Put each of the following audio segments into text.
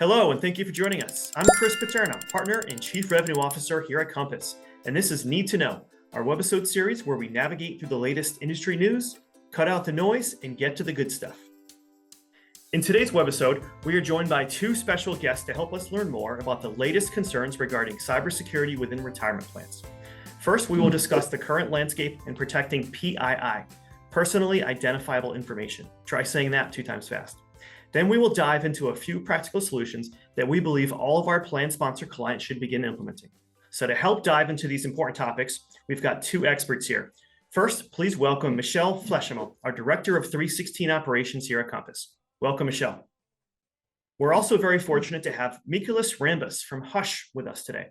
Hello, and thank you for joining us. I'm Chris Paterno, Partner and Chief Revenue Officer here at Compass, and this is Need to Know, our Webisode series where we navigate through the latest industry news, cut out the noise, and get to the good stuff. In today's Webisode, we are joined by two special guests to help us learn more about the latest concerns regarding cybersecurity within retirement plans. First, we will discuss the current landscape in protecting PII, personally identifiable information. Try saying that 2 times fast. Then we will dive into a few practical solutions that we believe all of our plan sponsor clients should begin implementing. So to help dive into these important topics, we've got 2 experts here. First, please welcome Michelle Fleshamo, our Director of 316 Operations here at Compass. Welcome, Michelle. We're also very fortunate to have Mikolas Rambus from Hush with us today.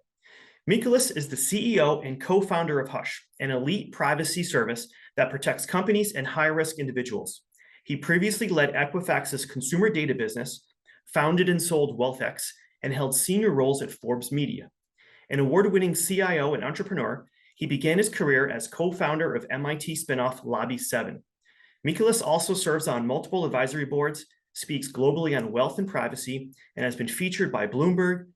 Mikolas is the CEO and co-founder of Hush, an elite privacy service that protects companies and high-risk individuals. He previously led Equifax's consumer data business, founded and sold WealthX, and held senior roles at Forbes Media. An award-winning CIO and entrepreneur, he began his career as co-founder of MIT spinoff Lobby7. Mikolas also serves on multiple advisory boards, speaks globally on wealth and privacy, and has been featured by Bloomberg,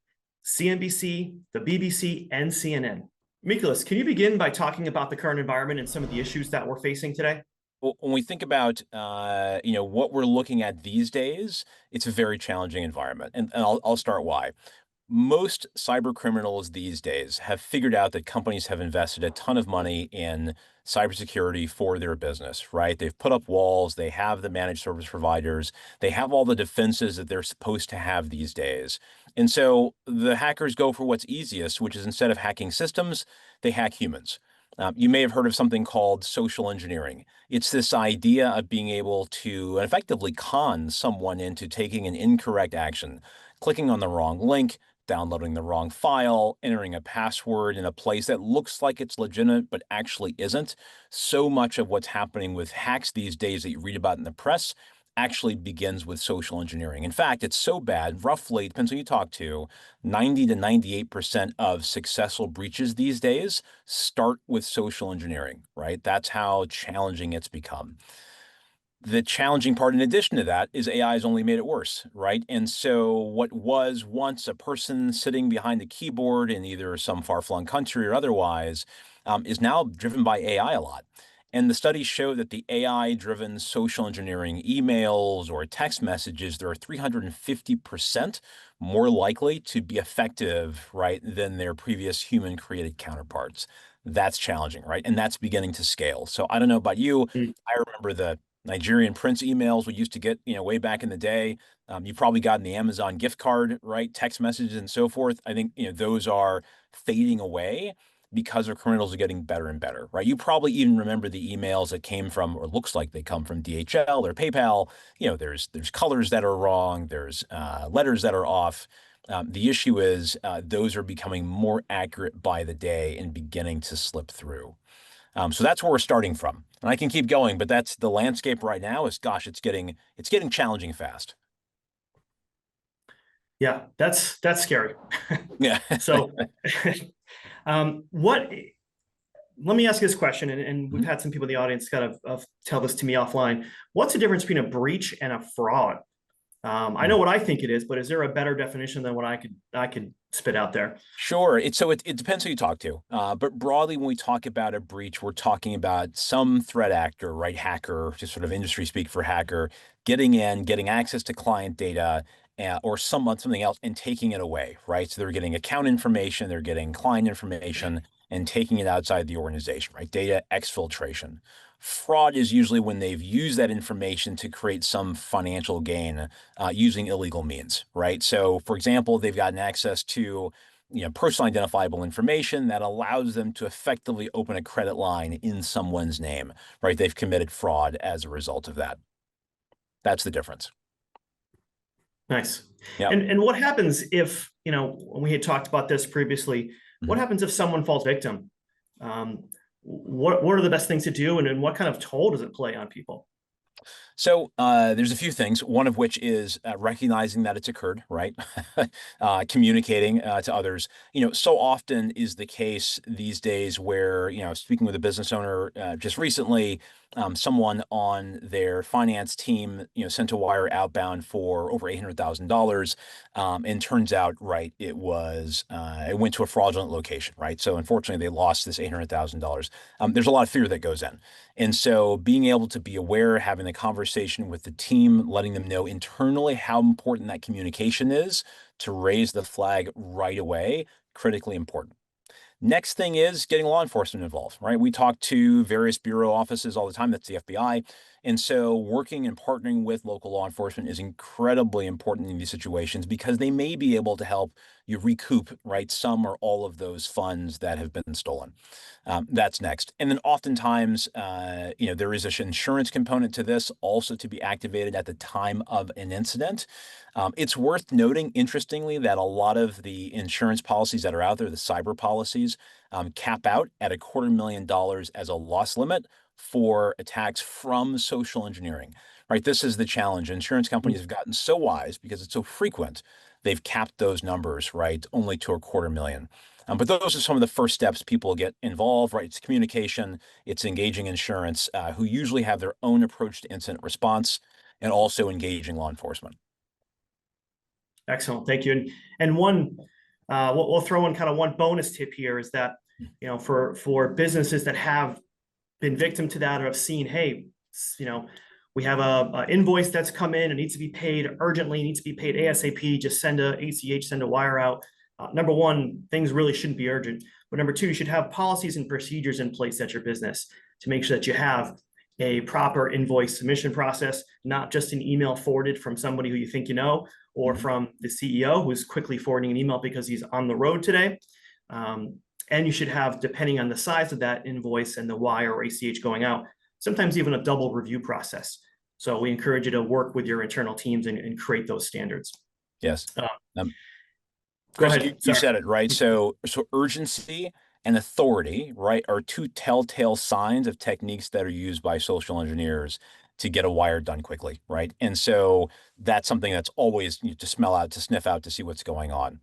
CNBC, the BBC, and CNN. Mikolas, can you begin by talking about the current environment and some of the issues that we're facing today? Well, when we think about what we're looking at these days, it's a very challenging environment, and I'll start why. Most cyber criminals these days have figured out that companies have invested a ton of money in cybersecurity for their business, right? They've put up walls, they have the managed service providers, they have all the defenses that they're supposed to have these days. And so the hackers go for what's easiest, which is instead of hacking systems, they hack humans. You may have heard of something called social engineering. It's this idea of being able to effectively con someone into taking an incorrect action, clicking on the wrong link, downloading the wrong file, entering a password in a place that looks like it's legitimate but actually isn't. So much of what's happening with hacks these days that you read about in the press actually begins with social engineering. In fact, it's so bad, roughly, depends who you talk to, 90 to 98% of successful breaches these days start with social engineering, right? That's how challenging it's become. The challenging part, in addition to that, is AI has only made it worse, right? And so what was once a person sitting behind a keyboard in either some far-flung country or otherwise is now driven by AI a lot. And the studies show that the AI-driven social engineering emails or text messages, they're 350% more likely to be effective, right, than their previous human-created counterparts. That's challenging, right? And that's beginning to scale. So I don't know about you. I remember the Nigerian prince emails we used to get, way back in the day. You've probably gotten the Amazon gift card, right? Text messages and so forth. I think, those are fading away because our criminals are getting better and better, right? You probably even remember the emails that came from, or looks like they come from DHL or PayPal. There's colors that are wrong. There's letters that are off. The issue is those are becoming more accurate by the day and beginning to slip through. So that's where we're starting from. And I can keep going, but that's the landscape right now is, gosh, it's getting challenging fast. Yeah, that's scary. Yeah. So let me ask you this question, and we've had some people in the audience kind of tell this to me offline. What's the difference between a breach and a fraud? I know what I think it is, but is there a better definition than what I could spit out there? Sure. It depends who you talk to. But broadly, when we talk about a breach, we're talking about some threat actor, right? Hacker, just sort of industry speak for hacker, getting access to client data or something else and taking it away, right? So they're getting account information, they're getting client information and taking it outside the organization, right? Data exfiltration. Fraud is usually when they've used that information to create some financial gain using illegal means, right? So, for example, they've gotten access to personally identifiable information that allows them to effectively open a credit line in someone's name, right? They've committed fraud as a result of that. That's the difference. Nice. Yeah. And what happens if, when we had talked about this previously, what happens if someone falls victim? What are the best things to do, and what kind of toll does it play on people? So there's a few things, one of which is recognizing that it's occurred, right? Communicating to others. So often is the case these days where, speaking with a business owner just recently, someone on their finance team, sent a wire outbound for over $800,000. And turns out, right, it went to a fraudulent location, right? So unfortunately, they lost this $800,000. There's a lot of fear that goes in. And so being able to be aware, having a conversation with the team, letting them know internally how important that communication is to raise the flag right away, critically important. Next thing is getting law enforcement involved, right? We talk to various bureau offices all the time. That's the FBI. And so working and partnering with local law enforcement is incredibly important in these situations because they may be able to help you recoup, right, some or all of those funds that have been stolen. That's next. And then oftentimes, there is an insurance component to this also to be activated at the time of an incident. It's worth noting, interestingly, that a lot of the insurance policies that are out there, the cyber policies, cap out at $250,000 as a loss limit for attacks from social engineering, right? This is the challenge. Insurance companies have gotten so wise because it's so frequent, they've capped those numbers, right, only to $250,000. But those are some of the first steps people get involved, right? It's communication, it's engaging insurance, who usually have their own approach to incident response, and also engaging law enforcement. Excellent, thank you. And one, we'll throw in kind of one bonus tip here is that, for businesses that have been victim to that or have seen, hey, we have a invoice that's come in and needs to be paid urgently, needs to be paid ASAP. Just send a ACH, send a wire out. Number one, things really shouldn't be urgent. But number two, you should have policies and procedures in place at your business to make sure that you have a proper invoice submission process, not just an email forwarded from somebody who you think you know, or from the CEO who's quickly forwarding an email because he's on the road today. And you should have, depending on the size of that invoice and the wire or ACH going out, sometimes even a double review process. So we encourage you to work with your internal teams and create those standards. Yes. Go Chris, ahead. you said it, right? So urgency and authority, right, are two telltale signs of techniques that are used by social engineers to get a wire done quickly, right? And so that's something that's always to smell out, to sniff out, to see what's going on.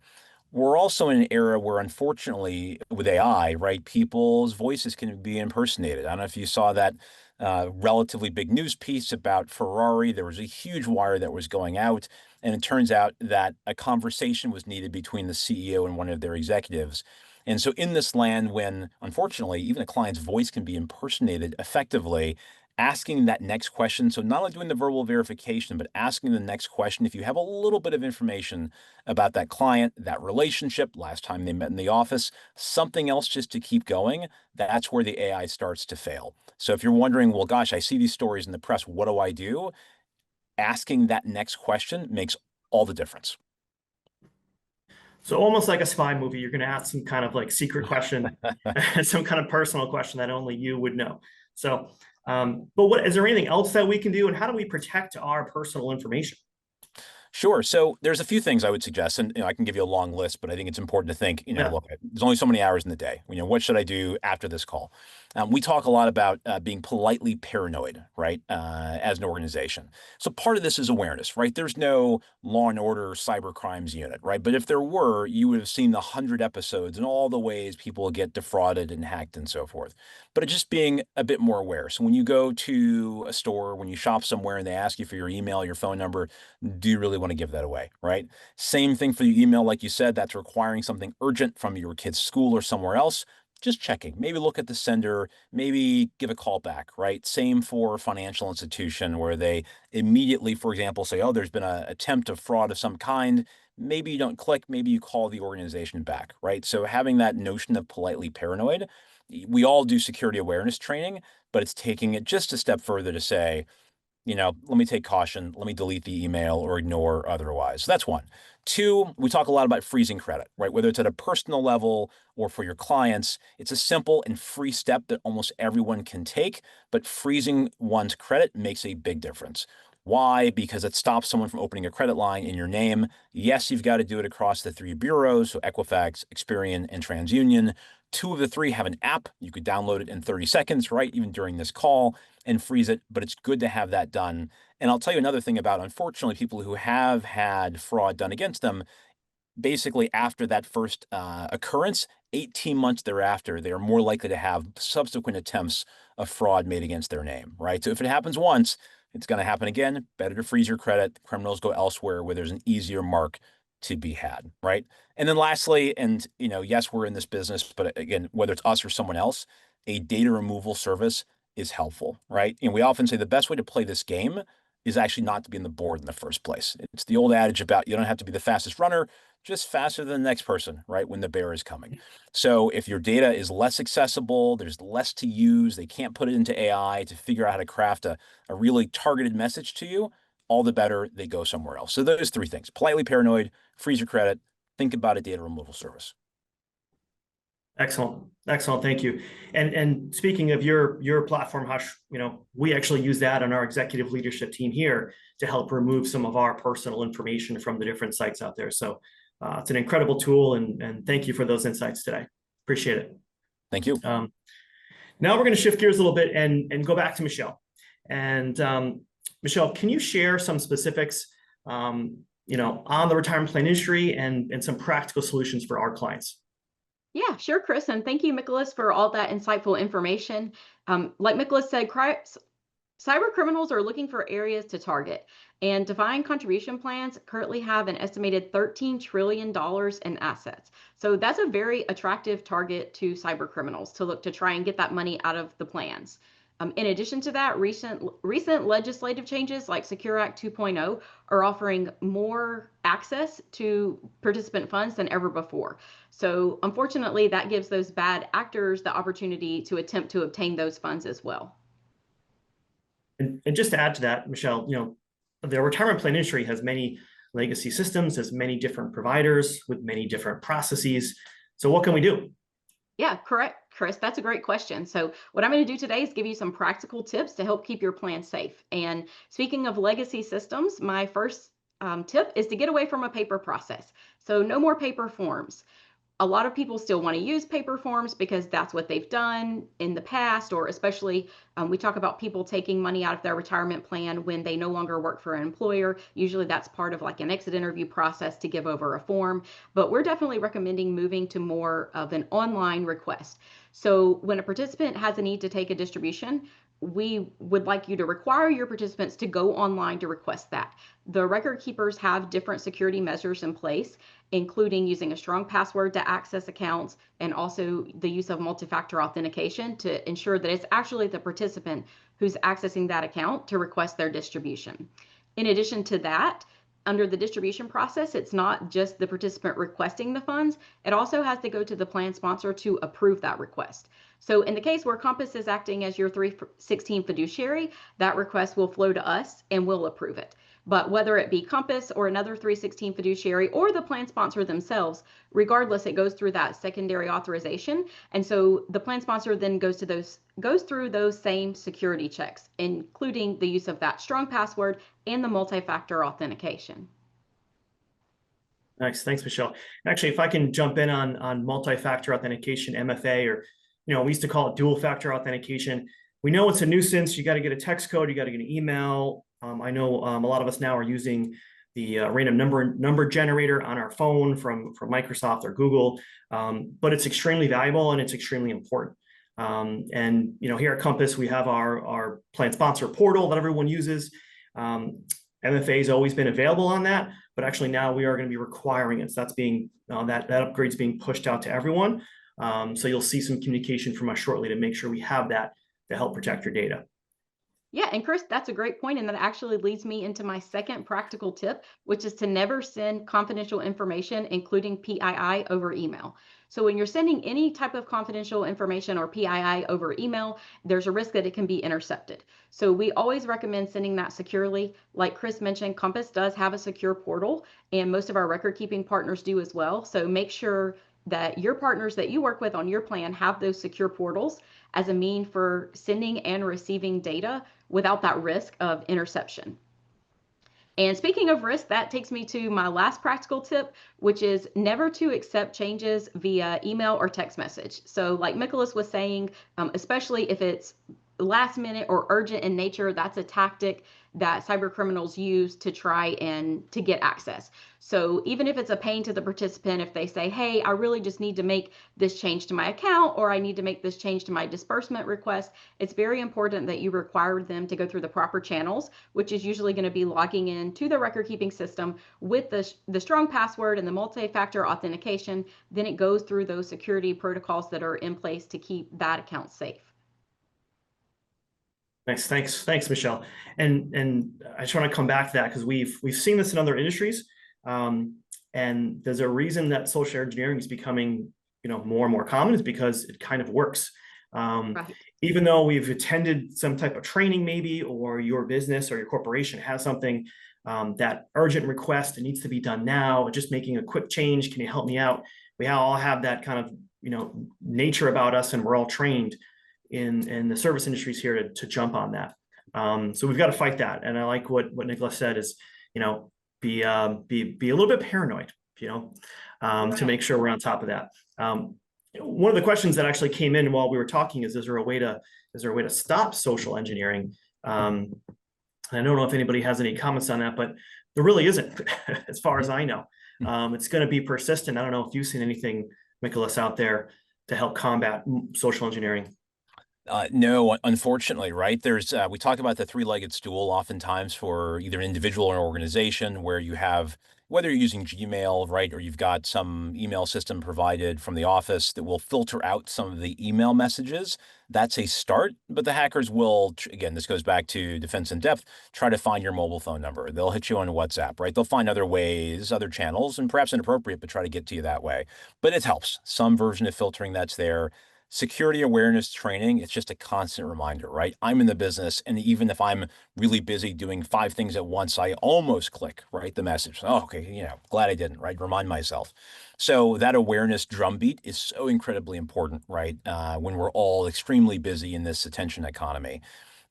We're also in an era where, unfortunately, with AI, right, people's voices can be impersonated. I don't know if you saw that relatively big news piece about Ferrari. There was a huge wire that was going out, and it turns out that a conversation was needed between the CEO and one of their executives. And so, in this land, when unfortunately even a client's voice can be impersonated effectively, asking that next question. So, not only doing the verbal verification, but asking the next question. If you have a little bit of information about that client, that relationship, last time they met in the office, something else just to keep going, that's where the AI starts to fail. So, if you're wondering, well, gosh, I see these stories in the press, what do I do? Asking that next question makes all the difference. So almost like a spy movie, you're going to ask some kind of like secret question, some kind of personal question that only you would know. So, but what is there anything else that we can do, and how do we protect our personal information? Sure. So there's a few things I would suggest, and I can give you a long list, but I think it's important to think, Yeah. look, there's only so many hours in the day. What should I do after this call? We talk a lot about being politely paranoid, right, as an organization. So part of this is awareness, right? There's no law and order cyber crimes unit, right? But if there were, you would have seen the 100 episodes and all the ways people get defrauded and hacked and so forth. But it's just being a bit more aware. So when you go to a store, when you shop somewhere and they ask you for your email, your phone number, do you really want to give that away, right? Same thing for your email, like you said, that's requiring something urgent from your kid's school or somewhere else. Just checking. Maybe look at the sender, maybe give a call back, right? Same for a financial institution where they immediately, for example, say, oh, there's been an attempt of fraud of some kind. Maybe you don't click, maybe you call the organization back, right? So having that notion of politely paranoid, we all do security awareness training, but it's taking it just a step further to say, let me take caution. Let me delete the email or ignore otherwise. So that's one. Two, we talk a lot about freezing credit, right? Whether it's at a personal level or for your clients, it's a simple and free step that almost everyone can take, but freezing one's credit makes a big difference. Why? Because it stops someone from opening a credit line in your name. Yes, you've got to do it across the three bureaus, so Equifax, Experian, and TransUnion. Two of the three have an app. You could download it in 30 seconds, right? Even during this call and freeze it, but it's good to have that done. And I'll tell you another thing about, unfortunately, people who have had fraud done against them. Basically, after that first occurrence, 18 months thereafter, they are more likely to have subsequent attempts of fraud made against their name, right? So if it happens once, it's going to happen again. Better to freeze your credit. Criminals go elsewhere where there's an easier mark to be had, right? And then lastly, and yes, we're in this business, but again, whether it's us or someone else, a data removal service is helpful, right? And we often say the best way to play this game is actually not to be in the board in the first place. It's the old adage about you don't have to be the fastest runner, just faster than the next person, right? When the bear is coming. So if your data is less accessible, there's less to use, they can't put it into AI to figure out how to craft a really targeted message to you, all the better they go somewhere else. So those three things: politely paranoid, freeze your credit, think about a data removal service. Excellent. Excellent. Thank you. And speaking of your platform, Hush, we actually use that on our executive leadership team here to help remove some of our personal information from the different sites out there. So it's an incredible tool, and thank you for those insights today. Appreciate it. Thank you. Now we're going to shift gears a little bit and go back to Michelle. And Michelle, can you share some specifics, on the retirement plan industry and some practical solutions for our clients? Yeah, sure, Chris. And thank you, Nicholas, for all that insightful information. Like Nicholas said, cyber criminals are looking for areas to target, and defined contribution plans currently have an estimated $13 trillion in assets. So that's a very attractive target to cyber criminals to look to try and get that money out of the plans. In addition to that, recent legislative changes like Secure Act 2.0 are offering more access to participant funds than ever before. So unfortunately, that gives those bad actors the opportunity to attempt to obtain those funds as well. And just to add to that, Michelle, the retirement plan industry has many legacy systems, has many different providers with many different processes. So what can we do? Yeah, correct, Chris. That's a great question. So what I'm going to do today is give you some practical tips to help keep your plan safe. And speaking of legacy systems, my first tip is to get away from a paper process. So no more paper forms. A lot of people still want to use paper forms because that's what they've done in the past, or especially we talk about people taking money out of their retirement plan when they no longer work for an employer. Usually that's part of like an exit interview process to give over a form, but we're definitely recommending moving to more of an online request. So when a participant has a need to take a distribution, we would like you to require your participants to go online to request that. The record keepers have different security measures in place, including using a strong password to access accounts and also the use of multi-factor authentication to ensure that it's actually the participant who's accessing that account to request their distribution. In addition to that, under the distribution process, it's not just the participant requesting the funds, it also has to go to the plan sponsor to approve that request. So in the case where Compass is acting as your 316 fiduciary, that request will flow to us and we'll approve it. But whether it be Compass or another 316 fiduciary or the plan sponsor themselves, regardless, it goes through that secondary authorization. And so the plan sponsor then goes through those same security checks, including the use of that strong password and the multi-factor authentication. Nice. Thanks, Michelle. Actually, if I can jump in on multi-factor authentication, MFA, or we used to call it dual factor authentication. We know it's a nuisance. You got to get a text code. You got to get an email. I know a lot of us now are using the random number generator on our phone from Microsoft or Google, but it's extremely valuable and it's extremely important. And here at Compass, we have our plan sponsor portal that everyone uses. MFA has always been available on that, but actually now we are going to be requiring it. So that's being that upgrade's being pushed out to everyone. So you'll see some communication from us shortly to make sure we have that to help protect your data. Yeah, and Chris, that's a great point, and that actually leads me into my second practical tip, which is to never send confidential information, including PII, over email. So when you're sending any type of confidential information or PII over email, there's a risk that it can be intercepted. So we always recommend sending that securely. Like Chris mentioned, Compass does have a secure portal, and most of our record-keeping partners do as well. So make sure that your partners that you work with on your plan have those secure portals as a mean for sending and receiving data without that risk of interception. And speaking of risk, that takes me to my last practical tip, which is never to accept changes via email or text message. So, like Nicholas was saying, especially if it's last minute or urgent in nature, that's a tactic that cyber criminals use to try and to get access. So even if it's a pain to the participant, if they say, hey, I really just need to make this change to my account, or I need to make this change to my disbursement request, it's very important that you require them to go through the proper channels, which is usually going to be logging in to the record keeping system with the strong password and the multi-factor authentication. Then it goes through those security protocols that are in place to keep that account safe. Nice, thanks, Michelle. And I just want to come back to that because we've seen this in other industries, and there's a reason that social engineering is becoming more and more common is because it kind of works. Right. Even though we've attended some type of training, maybe, or your business or your corporation has something that urgent request, it needs to be done now. Just making a quick change. Can you help me out? We all have that kind of nature about us, and we're all trained in the service industries here to jump on that. So we've got to fight that. And I like what Nicholas said is, be a little bit paranoid, to make sure we're on top of that. One of the questions that actually came in while we were talking is there a way to stop social engineering? And I don't know if anybody has any comments on that, but there really isn't, as far as I know. It's going to be persistent. I don't know if you've seen anything, Nicholas, out there to help combat social engineering. No, unfortunately, right? There's we talk about the three-legged stool oftentimes for either an individual or an organization where you have, whether you're using Gmail, right, or you've got some email system provided from the office that will filter out some of the email messages. That's a start, but the hackers will, again, this goes back to defense in depth, try to find your mobile phone number. They'll hit you on WhatsApp, right? They'll find other ways, other channels, and perhaps inappropriate, but try to get to you that way. But it helps. Some version of filtering that's there. Security awareness training, it's just a constant reminder, right? I'm in the business, and even if I'm really busy doing 5 things at once, I almost click, right, the message. Oh, okay, glad I didn't, right? Remind myself. So that awareness drumbeat is so incredibly important, right? When we're all extremely busy in this attention economy.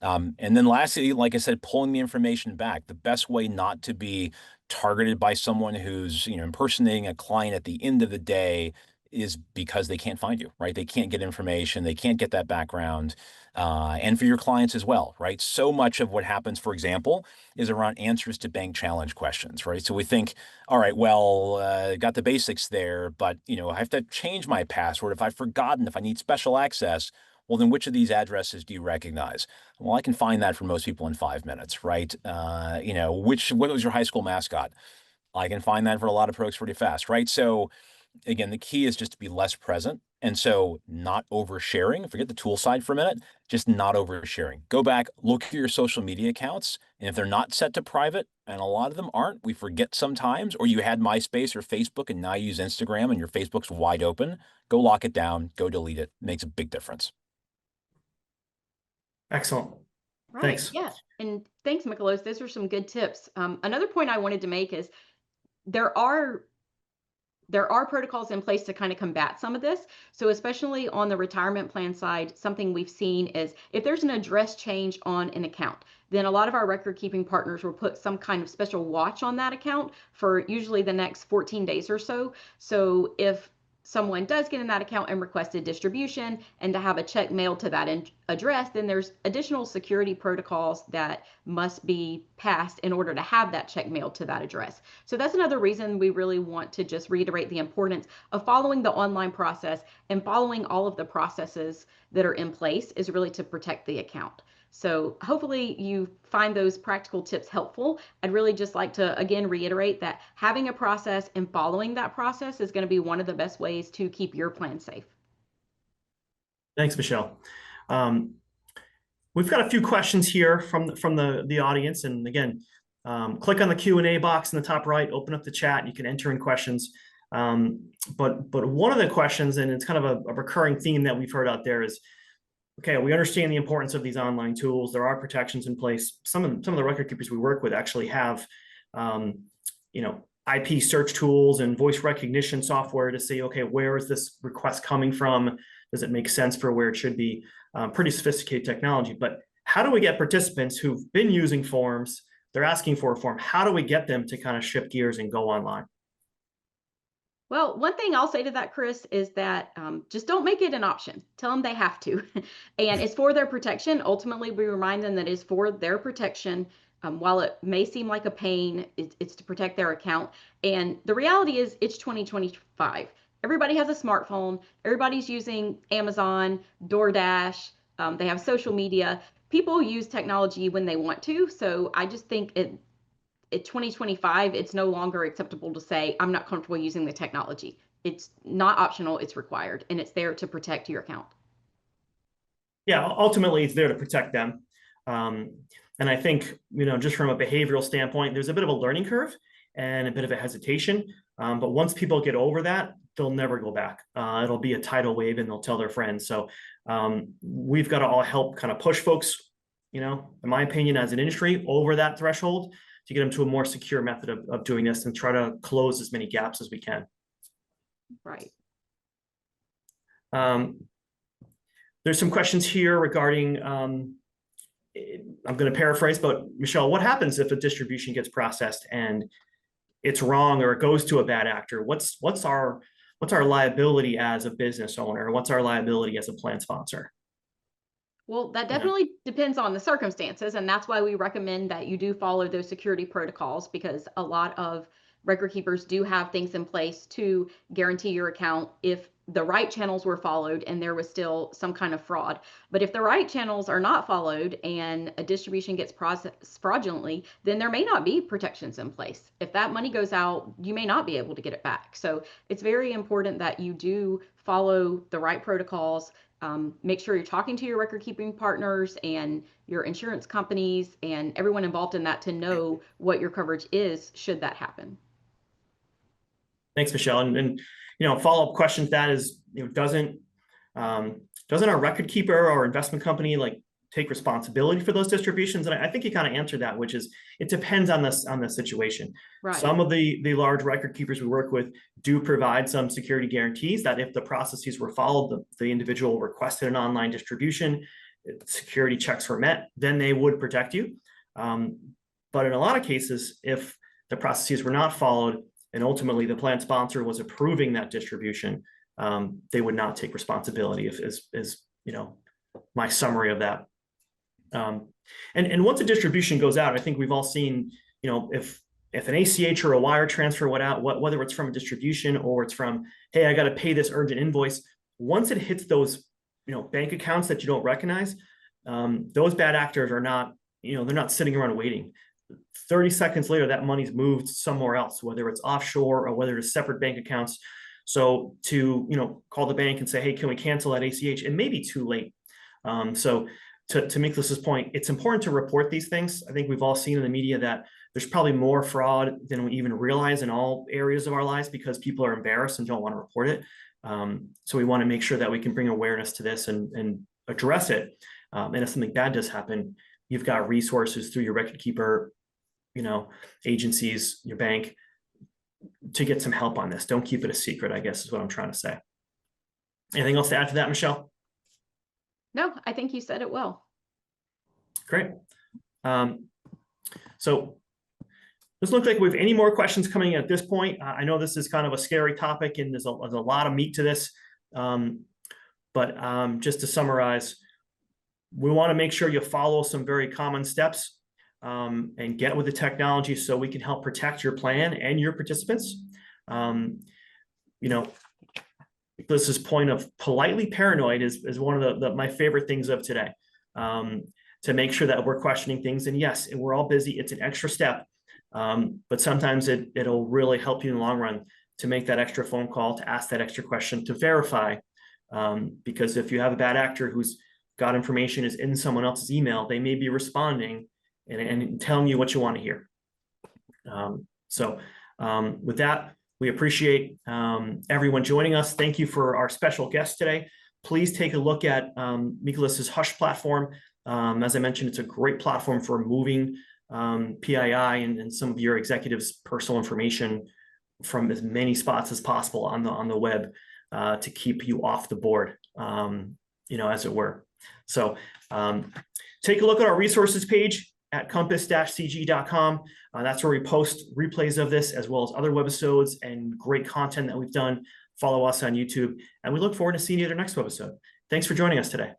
And then lastly, like I said, pulling the information back. The best way not to be targeted by someone who's, impersonating a client at the end of the day is because they can't find you, right? They can't get information. They can't get that background. And for your clients as well, right? So much of what happens, for example, is around answers to bank challenge questions, right? So we think, all right, well, got the basics there, but, I have to change my password. If I've forgotten, if I need special access, well, then which of these addresses do you recognize? Well, I can find that for most people in 5 minutes, right? What was your high school mascot? I can find that for a lot of folks pretty fast, right? So again, the key is just to be less present. And so not oversharing, forget the tool side for a minute, just not oversharing. Go back, look at your social media accounts. And if they're not set to private, and a lot of them aren't, we forget sometimes, or you had MySpace or Facebook and now you use Instagram and your Facebook's wide open, go lock it down, go delete it. It makes a big difference. Excellent. Right. Thanks. Yeah. And thanks, Michaelos. Those are some good tips. Another point I wanted to make is there are protocols in place to kind of combat some of this. So especially on the retirement plan side, something we've seen is if there's an address change on an account, then a lot of our record keeping partners will put some kind of special watch on that account for usually the next 14 days or so. So if someone does get in that account and requested distribution and to have a check mailed to that address, then there's additional security protocols that must be passed in order to have that check mailed to that address. So that's another reason we really want to just reiterate the importance of following the online process and following all of the processes that are in place is really to protect the account. So hopefully you find those practical tips helpful. I'd really just like to, again, reiterate that having a process and following that process is going to be one of the best ways to keep your plan safe. Thanks, Michelle. We've got a few questions here from the audience. And again, click on the Q&A box in the top right, open up the chat, and you can enter in questions. But one of the questions, and it's kind of a recurring theme that we've heard out there is, okay, we understand the importance of these online tools. There are protections in place. Some of the record keepers we work with actually have, IP search tools and voice recognition software to say, okay, where is this request coming from? Does it make sense for where it should be? Pretty sophisticated technology. But how do we get participants who've been using forms they're asking for a form. How do we get them to kind of shift gears and go online? Well, one thing I'll say to that, Chris, is that just don't make it an option. Tell them they have to. And it's for their protection. Ultimately, we remind them that it's for their protection. While it may seem like a pain, it's to protect their account. And the reality is, it's 2025. Everybody has a smartphone. Everybody's using Amazon, DoorDash. They have social media. People use technology when they want to. So I just think at 2025, it's no longer acceptable to say, I'm not comfortable using the technology. It's not optional, it's required, and it's there to protect your account. Yeah, ultimately, it's there to protect them. And I think, just from a behavioral standpoint, there's a bit of a learning curve and a bit of a hesitation. But once people get over that, they'll never go back. It'll be a tidal wave and they'll tell their friends. So we've got to all help kind of push folks, in my opinion, as an industry, over that threshold to get them to a more secure method of doing this and try to close as many gaps as we can. Right. There's some questions here regarding, I'm going to paraphrase, but Michelle, what happens if a distribution gets processed and it's wrong or it goes to a bad actor? What's our liability as a business owner? What's our liability as a plan sponsor? Well, that definitely depends on the circumstances, and that's why we recommend that you do follow those security protocols, because a lot of record keepers do have things in place to guarantee your account if the right channels were followed and there was still some kind of fraud. But if the right channels are not followed and a distribution gets processed fraudulently, then there may not be protections in place. If that money goes out, you may not be able to get it back. So it's very important that you do follow the right protocols. Make sure you're talking to your record keeping partners and your insurance companies and everyone involved in that to know what your coverage is should that happen. Thanks, Michelle. And follow-up question to that is, doesn't our record keeper or investment company take responsibility for those distributions? And I think you kind of answered that, which is it depends on the situation. Right. Some of the large record keepers we work with do provide some security guarantees that if the processes were followed, the individual requested an online distribution, security checks were met, then they would protect you. But in a lot of cases, if the processes were not followed and ultimately the plan sponsor was approving that distribution, they would not take responsibility, is my summary of that. And once a distribution goes out, I think we've all seen, if an ACH or a wire transfer went out, whether it's from a distribution or it's from, hey, I got to pay this urgent invoice, once it hits those, bank accounts that you don't recognize, those bad actors are not, they're not sitting around waiting. 30 seconds later, that money's moved somewhere else, whether it's offshore or whether it's separate bank accounts. So to, call the bank and say, hey, can we cancel that ACH? It may be too late. So to Miklas's point, it's important to report these things. I think we've all seen in the media that there's probably more fraud than we even realize in all areas of our lives because people are embarrassed and don't want to report it. So we want to make sure that we can bring awareness to this and address it. And if something bad does happen, you've got resources through your record keeper, agencies, your bank, to get some help on this. Don't keep it a secret, I guess is what I'm trying to say. Anything else to add to that, Michelle? No, I think you said it well. Great. So doesn't look like we have any more questions coming in at this point. I know this is kind of a scary topic and there's a lot of meat to this. But just to summarize, we want to make sure you follow some very common steps and get with the technology so we can help protect your plan and your participants. This point of politely paranoid is one of my favorite things of today, to make sure that we're questioning things. And yes, we're all busy. It's an extra step, but sometimes it'll really help you in the long run to make that extra phone call, to ask that extra question, to verify. Because if you have a bad actor who's got information is in someone else's email, they may be responding and telling you what you want to hear. With that, we appreciate everyone joining us. Thank you for our special guest today. Please take a look at Miklas's Hush platform. As I mentioned, it's a great platform for moving PII and some of your executives' personal information from as many spots as possible on the web to keep you off the board, as it were. So take a look at our resources page. at compass-cg.com. That's where we post replays of this, as well as other webisodes and great content that we've done. Follow us on YouTube, and we look forward to seeing you at our next webisode. Thanks for joining us today.